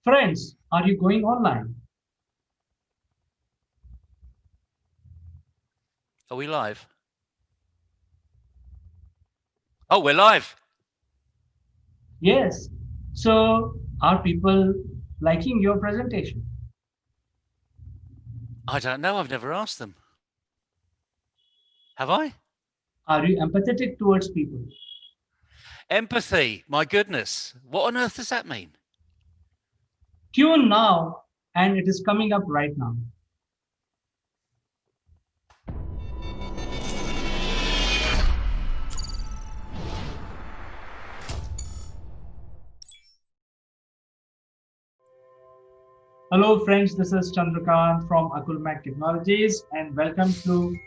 Friends, are you going online? Are we live? Oh, we're live. Yes. So, are people liking your presentation? I don't know. I've never asked them. Have I? Are you empathetic towards people? Empathy. My goodness. What on earth does that mean? Tune now, and it is coming up right now. Hello, friends. This is Chandrakant from Akulmach Technologies, and welcome to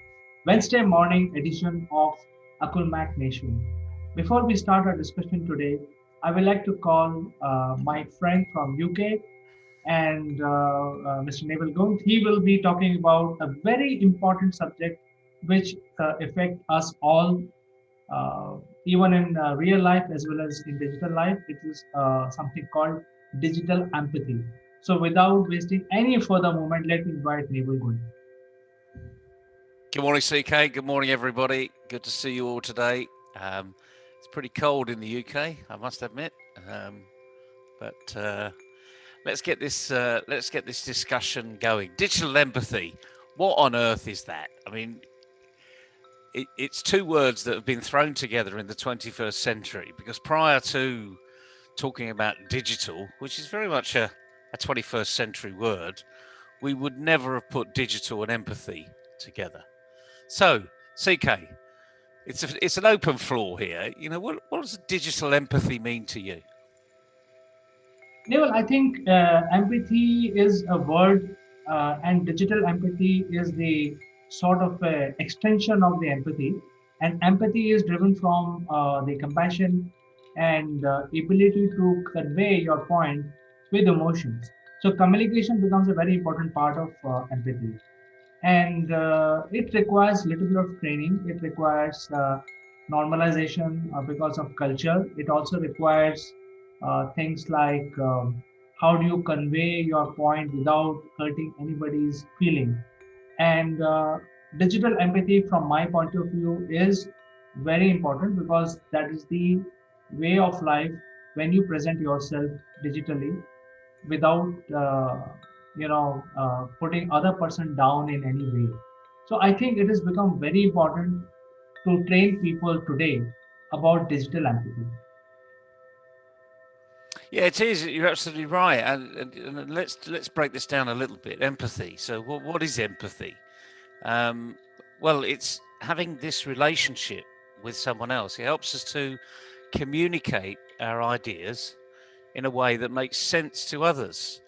Wednesday morning edition of Akulmach Nation. Before we start our discussion today, I would like to call my friend from UK and Mr. Neville Gaunt. He will be talking about a very important subject which affect us all, uh, even in real life as well as in digital life. It is something called digital empathy. So without wasting any further moment, let me invite Neville Gaunt. Good morning, CK. Good morning, everybody. Good to see you all today. It's pretty cold in the UK, I must admit. But let's get this discussion going. Digital empathy. What on earth is that? I mean, it's two words that have been thrown together in the 21st century because prior to talking about digital, which is very much a 21st century word, we would never have put digital and empathy together. So, CK, it's an open floor here. You know, what does digital empathy mean to you? Neville, I think empathy is a word, and digital empathy is the sort of extension of the empathy. And empathy is driven from the compassion and ability to convey your point with emotions. So communication becomes a very important part of empathy, and it requires little bit of training. It requires normalization because of culture. It also requires things like how do you convey your point without hurting anybody's feeling. And digital empathy from my point of view is very important because that is the way of life when you present yourself digitally without putting other person down in any way. So I think it has become very important to train people today about digital empathy. Yeah, it is. You're absolutely right. And let's break this down a little bit. Empathy. So, what is empathy? Um, well, it's having this relationship with someone else. It helps us to communicate our ideas in a way that makes sense to others.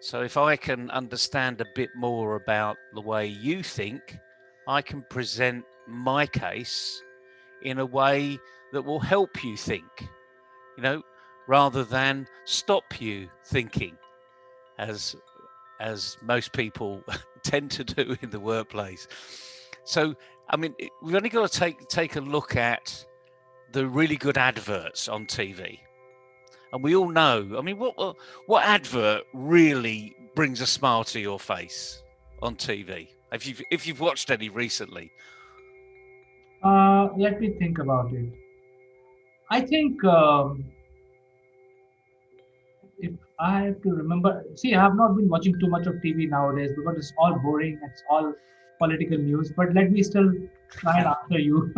So if I can understand a bit more about the way you think, I can present my case in a way that will help you think, you know, rather than stop you thinking, as most people tend to do in the workplace. So, I mean, we've only got to take a look at the really good adverts on TV. And we all know, I mean, what advert really brings a smile to your face on TV? If you've watched any recently. Let me think about it. I think if I have to remember, see, I have not been watching too much of TV nowadays because it's all boring, it's all political news, but let me still try and answer you.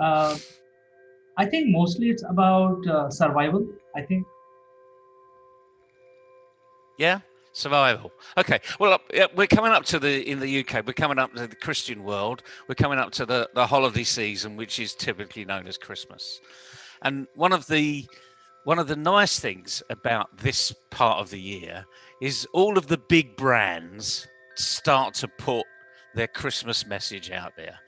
uh, I think mostly it's about survival. I think. Yeah, survival. Okay. Well, we're coming up to in the UK. We're coming up to the Christian world. We're coming up to the holiday season, which is typically known as Christmas. And one of the nice things about this part of the year is all of the big brands start to put their Christmas message out there.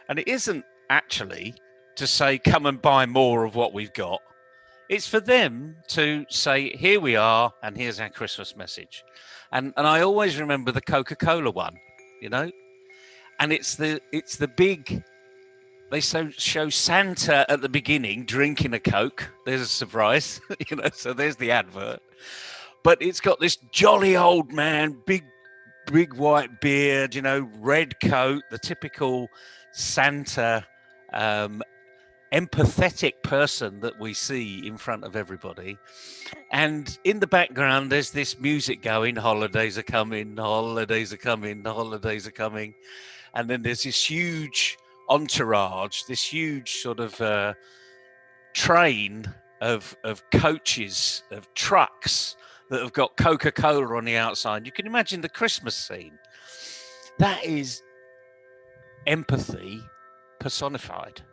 And it isn't actually to say, come and buy more of what we've got. It's for them to say, here we are, and here's our Christmas message. And I always remember the Coca-Cola one, you know, and it's the big. They show Santa at the beginning drinking a Coke. There's a surprise, you know. So there's the advert, But it's got this jolly old man, big white beard, red coat, the typical Santa, um, empathetic person that we see in front of everybody. And in the background, there's this music going, holidays are coming, holidays are coming, holidays are coming. And then there's this huge entourage, this huge sort of train of coaches, of trucks that have got Coca-Cola on the outside. You can imagine the Christmas scene. That is empathy personified.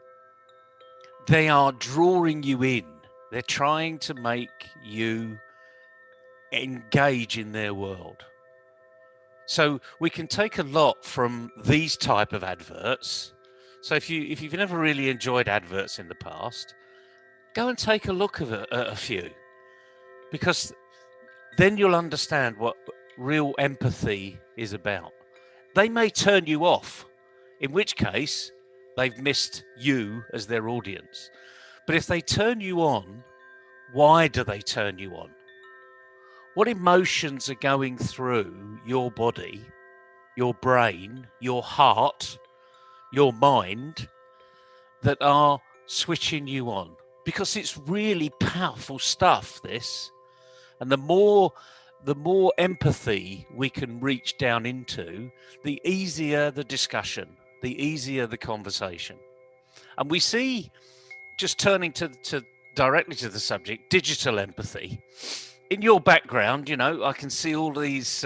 They are drawing you in. They're trying to make you engage in their world. So we can take a lot from these type of adverts. So if you've never really enjoyed adverts in the past, go and take a look at a few, because then you'll understand what real empathy is about. They may turn you off, in which case they've missed you as their audience. But if they turn you on, why do they turn you on? What emotions are going through your body, your brain, your heart, your mind that are switching you on? Because it's really powerful stuff, this. And the more empathy we can reach down into, the easier the discussion, the easier the conversation. And we see, just turning to directly to the subject, digital empathy. In your background, I can see all these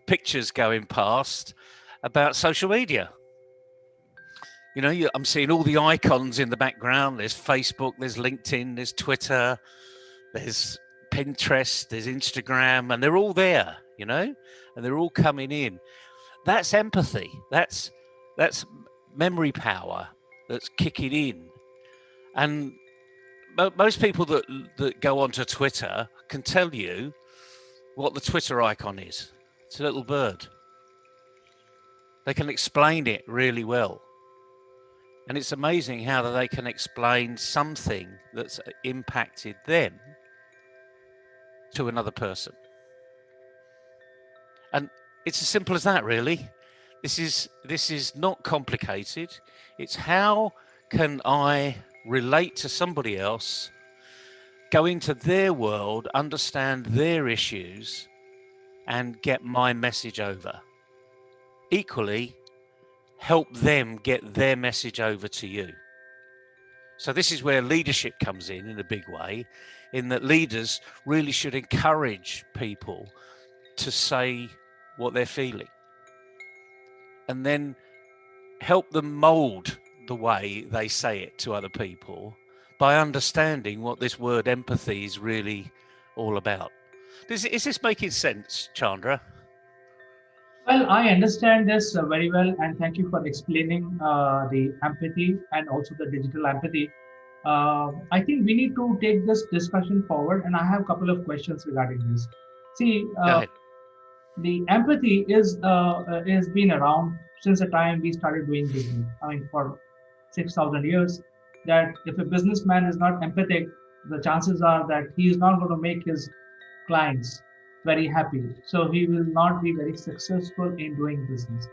pictures going past about social media. I'm seeing all the icons in the background. There's Facebook, there's LinkedIn, there's Twitter, there's Pinterest, there's Instagram, and they're all there, and they're all coming in. That's empathy. That's memory power that's kicking in. And most people that go onto Twitter can tell you what the Twitter icon is. It's a little bird. They can explain it really well. And it's amazing how they can explain something that's impacted them to another person. And it's as simple as that, really. This is not complicated. It's how can I relate to somebody else, go into their world, understand their issues, and get my message over. Equally, help them get their message over to you. So this is where leadership comes in a big way, in that leaders really should encourage people to say what they're feeling, and then help them mold the way they say it to other people by understanding what this word empathy is really all about. Is this making sense, Chandra? Well, I understand this very well, and thank you for explaining the empathy and also the digital empathy. I think we need to take this discussion forward, and I have a couple of questions regarding this. See, Go ahead. the empathy is been around since the time we started doing business. I mean, for 6,000 years. That if a businessman is not empathic, the chances are that he is not going to make his clients very happy. So he will not be very successful in doing business.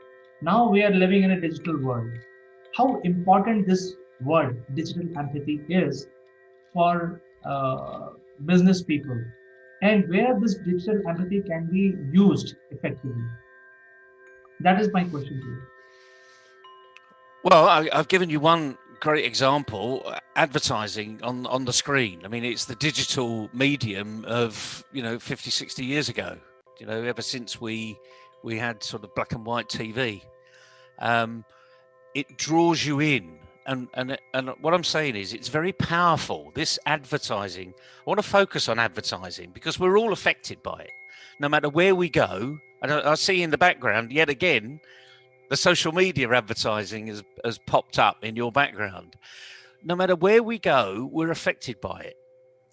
Now we are living in a digital world. How important this word, digital empathy, is for business people, and where this digital empathy can be used effectively. That is my question to you. Well, I've given you one great example, advertising on the screen. I mean, it's the digital medium of 50, 60 years ago, ever since we had sort of black and white TV. It draws you in, and what I'm saying is it's very powerful, this advertising. I want to focus on advertising because we're all affected by it, no matter where we go. And I see in the background yet again the social media advertising has popped up in your background. No matter where we go, we're affected by it.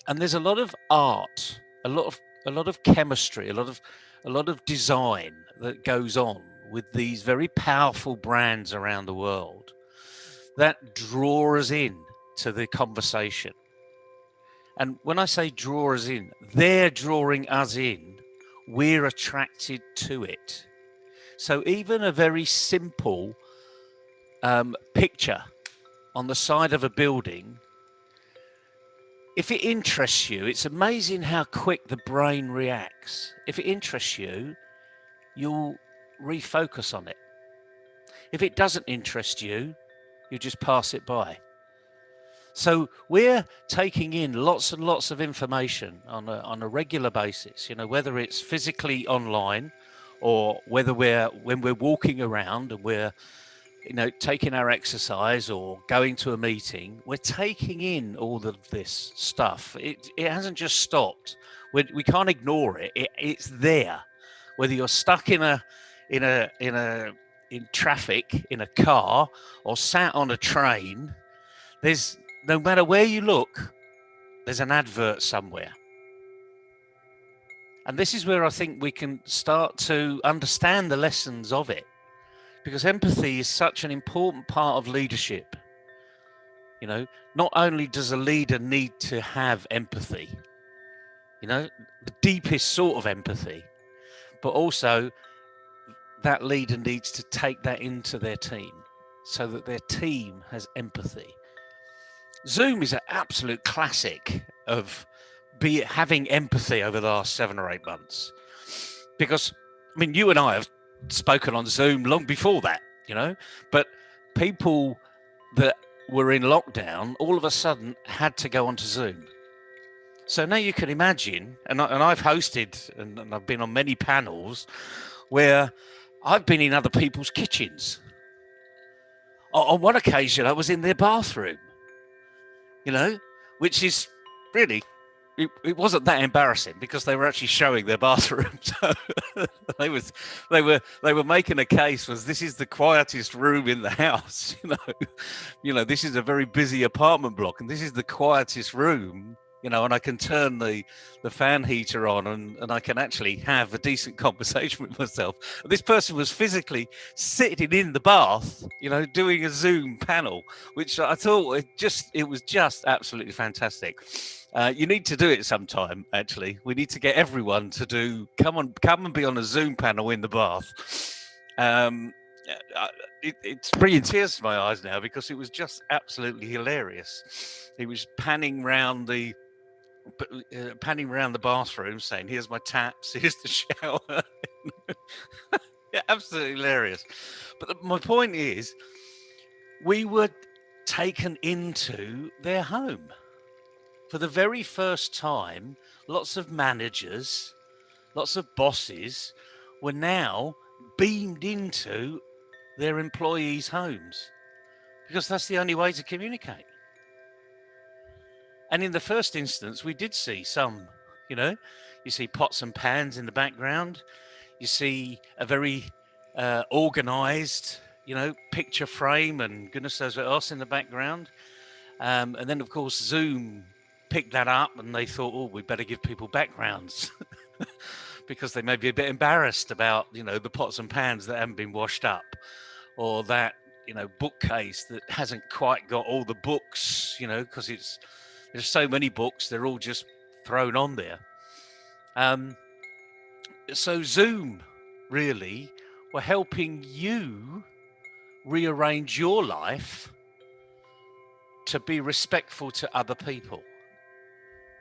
And there's a lot of art, a lot of chemistry, a lot of design that goes on with these very powerful brands around the world that draw us in to the conversation. And when I say draw us in, they're drawing us in. We're attracted to it. So even a very simple picture on the side of a building, if it interests you, it's amazing how quick the brain reacts. If it interests you, you'll refocus on it. If it doesn't interest you, you just pass it by. So we're taking in lots and lots of information on a regular basis, whether it's physically online or whether when we're walking around and we're taking our exercise or going to a meeting, we're taking in all of this stuff. It hasn't just stopped. We can't ignore it. It's there. Whether you're stuck in traffic in a car or sat on a train, there's no matter where you look, there's an advert somewhere. And this is where I think we can start to understand the lessons of it. Because empathy is such an important part of leadership. Not only does a leader need to have empathy, the deepest sort of empathy, but also that leader needs to take that into their team so that their team has empathy. Zoom is an absolute classic of having empathy over the last 7 or 8 months. Because, you and I have spoken on Zoom long before that, but people that were in lockdown all of a sudden had to go onto Zoom. So now you can imagine, and I've hosted and I've been on many panels where I've been in other people's kitchens. On one occasion, I was in their bathroom, which is really, it wasn't that embarrassing because they were actually showing their bathroom. So they were making a case was this is the quietest room in the house. This is a very busy apartment block, and this is the quietest room. And I can turn the fan heater on and I can actually have a decent conversation with myself. And this person was physically sitting in the bath, doing a Zoom panel, which I thought it was just absolutely fantastic. You need to do it sometime, actually. We need to get everyone to come and be on a Zoom panel in the bath. It's bringing tears to my eyes now because it was just absolutely hilarious. He was panning round the bathroom saying, here's my taps, here's the shower. Yeah, absolutely hilarious. But my point is, we were taken into their home. For the very first time, lots of managers, lots of bosses were now beamed into their employees' homes because that's the only way to communicate. And in the first instance, we did see some, you see pots and pans in the background. You see a very organized, picture frame and goodness knows what else in the background. And then, of course, Zoom picked that up and they thought, oh, we better give people backgrounds because they may be a bit embarrassed about, the pots and pans that haven't been washed up or that, bookcase that hasn't quite got all the books, because there's so many books, they're all just thrown on there. So Zoom really were helping you rearrange your life to be respectful to other people.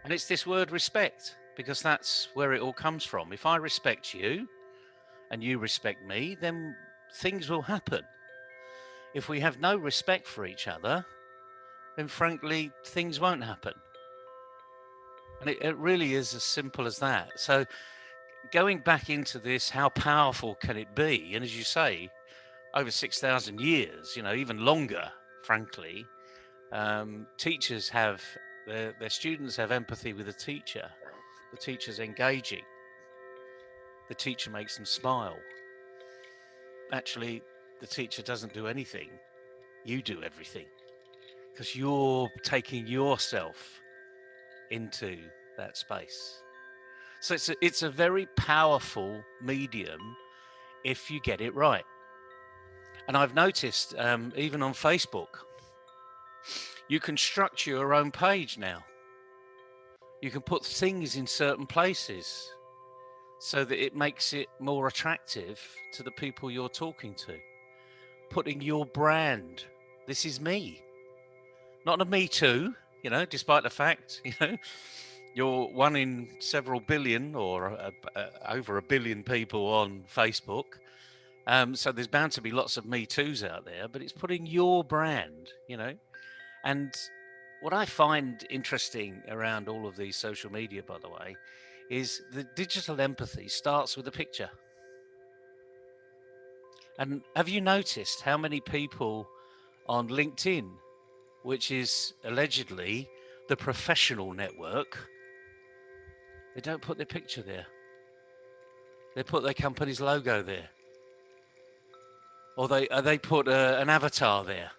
And it's this word respect, because that's where it all comes from. If I respect you and you respect me, then things will happen. If we have no respect for each other, then frankly, things won't happen. And it really is as simple as that. So going back into this, how powerful can it be? And as you say, over 6,000 years, even longer, frankly, teachers have, their students have empathy with the teacher. The teacher's engaging. The teacher makes them smile. Actually, the teacher doesn't do anything. You do everything. Because you're taking yourself into that space. So it's a very powerful medium if you get it right. And I've noticed, even on Facebook, you can structure your own page now. You can put things in certain places so that it makes it more attractive to the people you're talking to. Putting your brand, this is me, not a me too, despite the fact, you're one in several billion or over a billion people on Facebook. So there's bound to be lots of me too's out there, but it's putting your brand, and what I find interesting around all of these social media, by the way, is the digital empathy starts with a picture. And have you noticed how many people on LinkedIn, which is allegedly the professional network, they don't put their picture there. They put their company's logo there. Or they put an avatar there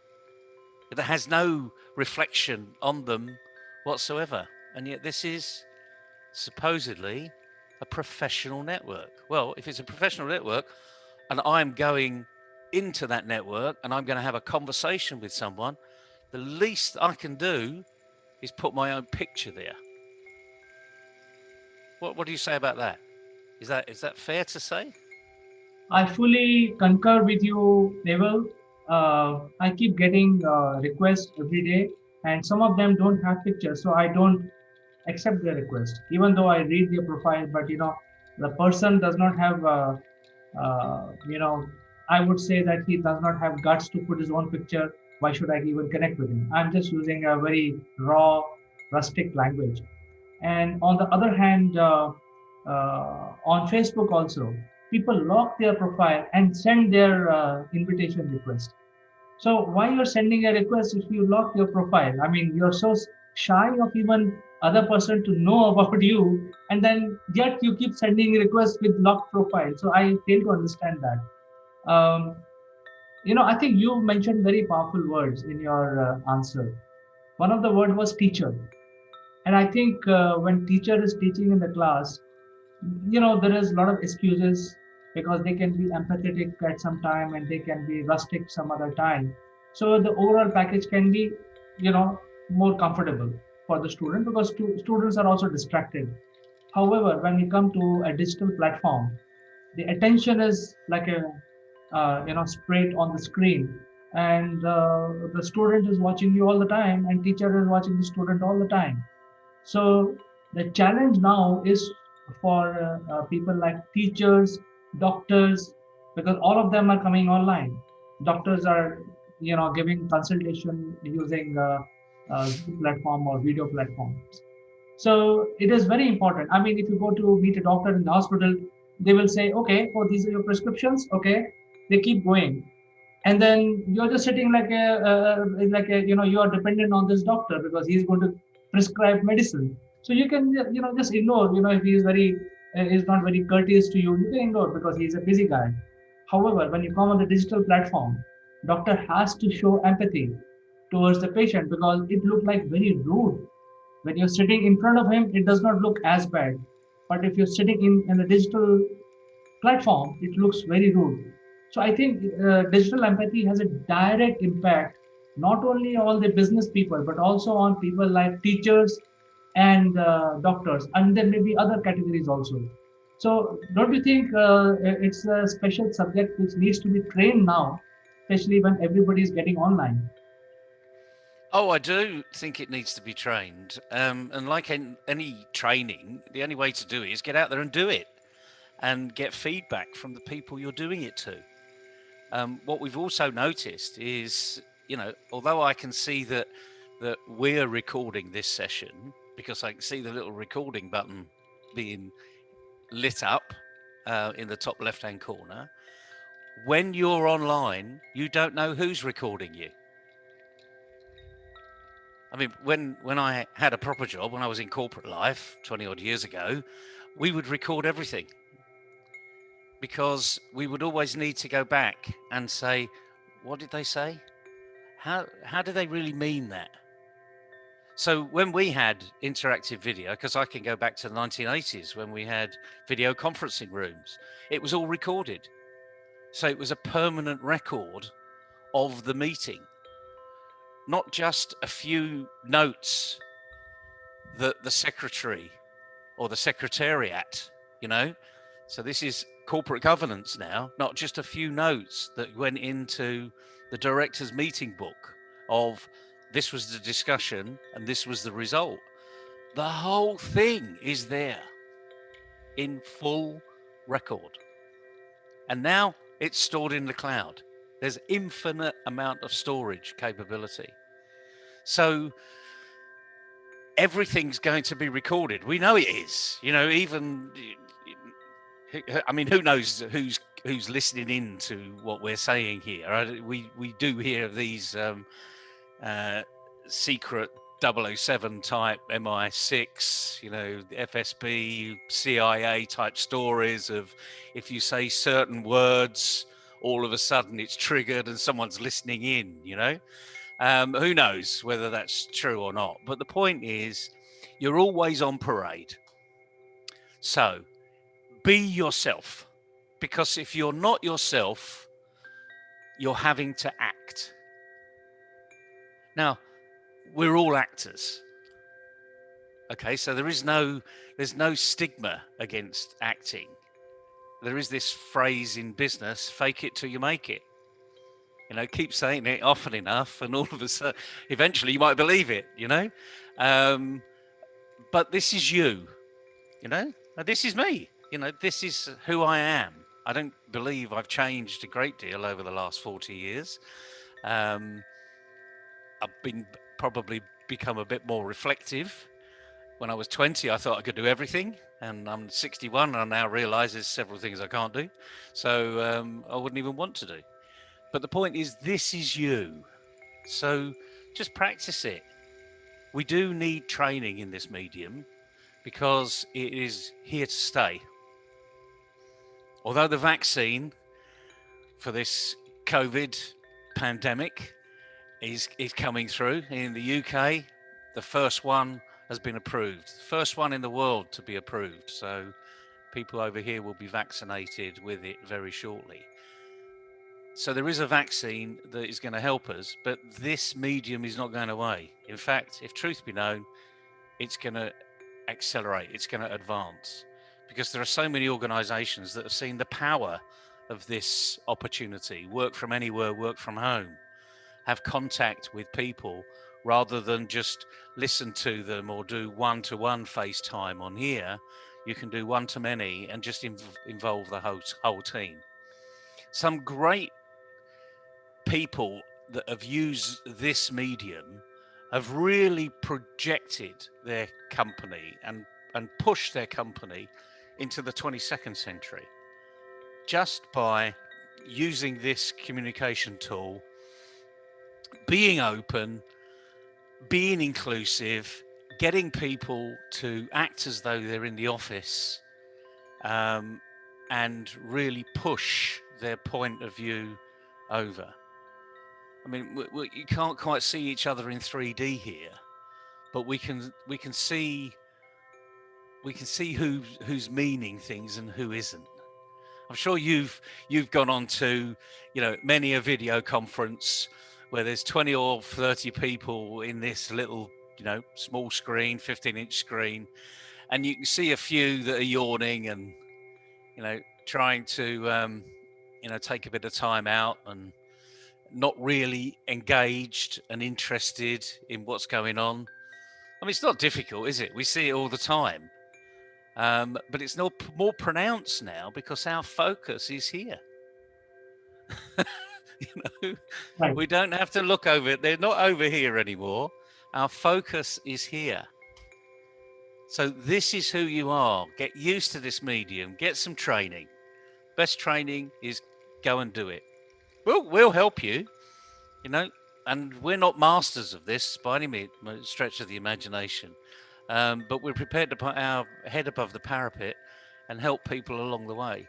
that has no reflection on them whatsoever. And yet this is supposedly a professional network. Well, if it's a professional network and I'm going into that network and I'm going to have a conversation with someone, the least I can do is put my own picture there. What do you say about that? Is that fair to say? I fully concur with you, Neville. I keep getting requests every day, and some of them don't have pictures, so I don't accept their request, even though I read their profile. But the person does not have, I would say that he does not have guts to put his own picture. Why should I even connect with him? I'm just using a very raw, rustic language. And on the other hand, on Facebook also, people lock their profile and send their invitation request. So why you're sending a request if you lock your profile? I mean, you're so shy of even other person to know about you, and then yet you keep sending requests with locked profile. So I fail to understand that. I think you mentioned very powerful words in your answer. One of the word was teacher, and I think when teacher is teaching in the class, there is a lot of excuses because they can be empathetic at some time and they can be rustic some other time. So the overall package can be, more comfortable for the student because students are also distracted. However, when we come to a digital platform, the attention is like a, straight on the screen, and the student is watching you all the time, and teacher is watching the student all the time. So the challenge now is for people like teachers, doctors, because all of them are coming online. Doctors are, giving consultation using Zoom platform or video platforms. So it is very important. I mean, if you go to meet a doctor in the hospital, they will say, okay, oh, these are your prescriptions. Okay, they keep going, and then you're just sitting like a you are dependent on this doctor because he's going to prescribe medicine. So you can just ignore. If he is is not very courteous to you, you can ignore because he's a busy guy. However, when you come on the digital platform, doctor has to show empathy towards the patient because it looked like very rude. When you're sitting in front of him, it does not look as bad, but if you're sitting in a digital platform, it looks very rude. So I think digital empathy has a direct impact not only on the business people but also on people like teachers and doctors, and there may be other categories also. So don't you think it's a special subject which needs to be trained now, especially when everybody is getting online? Oh, I do think it needs to be trained. And like any training, the only way to do it is get out there and do it and get feedback from the people you're doing it to. What we've also noticed is, although I can see that we're recording this session because I can see the little recording button being lit up in the top left-hand corner, when you're online, you don't know who's recording you. I mean, when I had a proper job, when I was in corporate life 20 odd years ago, we would record everything because we would always need to go back and say, what did they say? How do they really mean that? So when we had interactive video, because I can go back to the 1980s when we had video conferencing rooms, it was all recorded. So it was a permanent record of the meeting, not just a few notes the secretary or the secretariat, you know. So this is corporate governance now, not just a few notes that went into the director's meeting book of this was the discussion and this was the result. The whole thing is there in full record. And now it's stored in the cloud. There's infinite amount of storage capability. So everything's going to be recorded. We know it is. You know, even I mean, who knows who's listening in to what we're saying here? We do hear these secret 007 type MI6, you know, FSB, CIA type stories of if you say certain words, all of a sudden it's triggered and someone's listening in, you know. Who knows whether that's true or not? But the point is, you're always on parade. So be yourself, because if you're not yourself, you're having to act. Now, we're all actors. Okay, so there's no stigma against acting. There is this phrase in business, fake it till you make it. You know, keep saying it often enough, and all of a sudden, eventually you might believe it, you know. But this is you, you know, this is me, you know, this is who I am. I don't believe I've changed a great deal over the last 40 years. I've been probably become a bit more reflective. When I was 20, I thought I could do everything, and I'm 61, and I now realise there's several things I can't do, so I wouldn't even want to do. But the point is, this is you, so just practice it. We do need training in this medium because it is here to stay. Although the vaccine for this COVID pandemic is coming through in the UK, the first one has been approved. First one in the world to be approved. So people over here will be vaccinated with it very shortly. So there is a vaccine that is going to help us, but this medium is not going away. In fact, if truth be known, it's going to accelerate, it's going to advance, because there are so many organizations that have seen the power of this opportunity. Work from anywhere, work from home, have contact with people rather than just listen to them or do one-to-one FaceTime on here. You can do one-to-many and just involve the whole team. Some great people that have used this medium have really projected their company and pushed their company into the 22nd century just by using this communication tool, being open, being inclusive, getting people to act as though they're in the office, and really push their point of view over. I mean, you can't quite see each other in 3D here, but we can see who's meaning things and who isn't. I'm sure you've gone on to, you know, many a video conference where there's 20 or 30 people in this little, you know, small screen, 15-inch screen, and you can see a few that are yawning and, you know, trying to you know, take a bit of time out and not really engaged and interested in what's going on. I mean, it's not difficult, is it? We see it all the time. But it's not more pronounced now because our focus is here. You know, Right. we don't have to look over it. They're not over here anymore. Our focus is here. So this is who you are. Get used to this medium. Get some training. Best training is go and do it. We'll help you, you know, and we're not masters of this by any stretch of the imagination. But we're prepared to put our head above the parapet and help people along the way.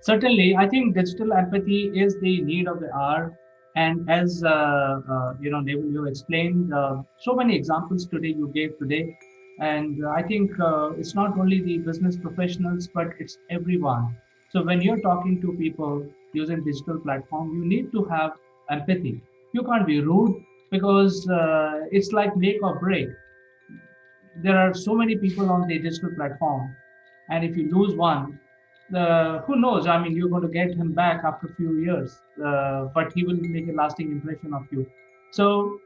Certainly, I think digital empathy is the need of the hour. And as you know, Neville, you explained so many examples today you gave today. And I think it's not only the business professionals, but it's everyone. So when you're talking to people using digital platform, you need to have empathy. You can't be rude. because it's like make or break. There are so many people on the digital platform, and if you lose one, who knows? I mean, you're going to get him back after a few years, but he will make a lasting impression of you. So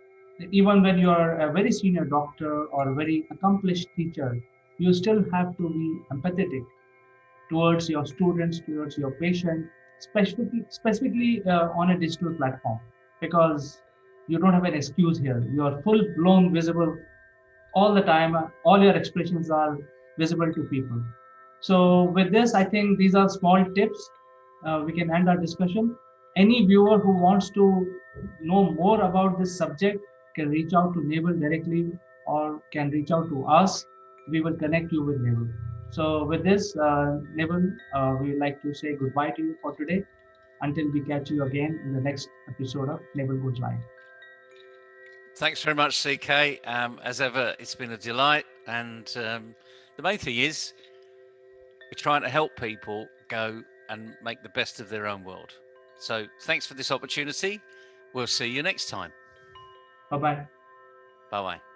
even when you are a very senior doctor or a very accomplished teacher, you still have to be empathetic towards your students, towards your patient, specifically on a digital platform, because you don't have an excuse here. You are full blown visible all the time. All your expressions are visible to people. So with this, I think these are small tips. We can end our discussion. Any viewer who wants to know more about this subject can reach out to Neville directly or can reach out to us. We will connect you with Neville. So with this, Neville, we would like to say goodbye to you for today until we catch you again in the next episode of Neville Goes Live. Thanks very much, CK. As ever, it's been a delight. And the main thing is, we're trying to help people go and make the best of their own world. So thanks for this opportunity. We'll see you next time. Bye bye. Bye bye.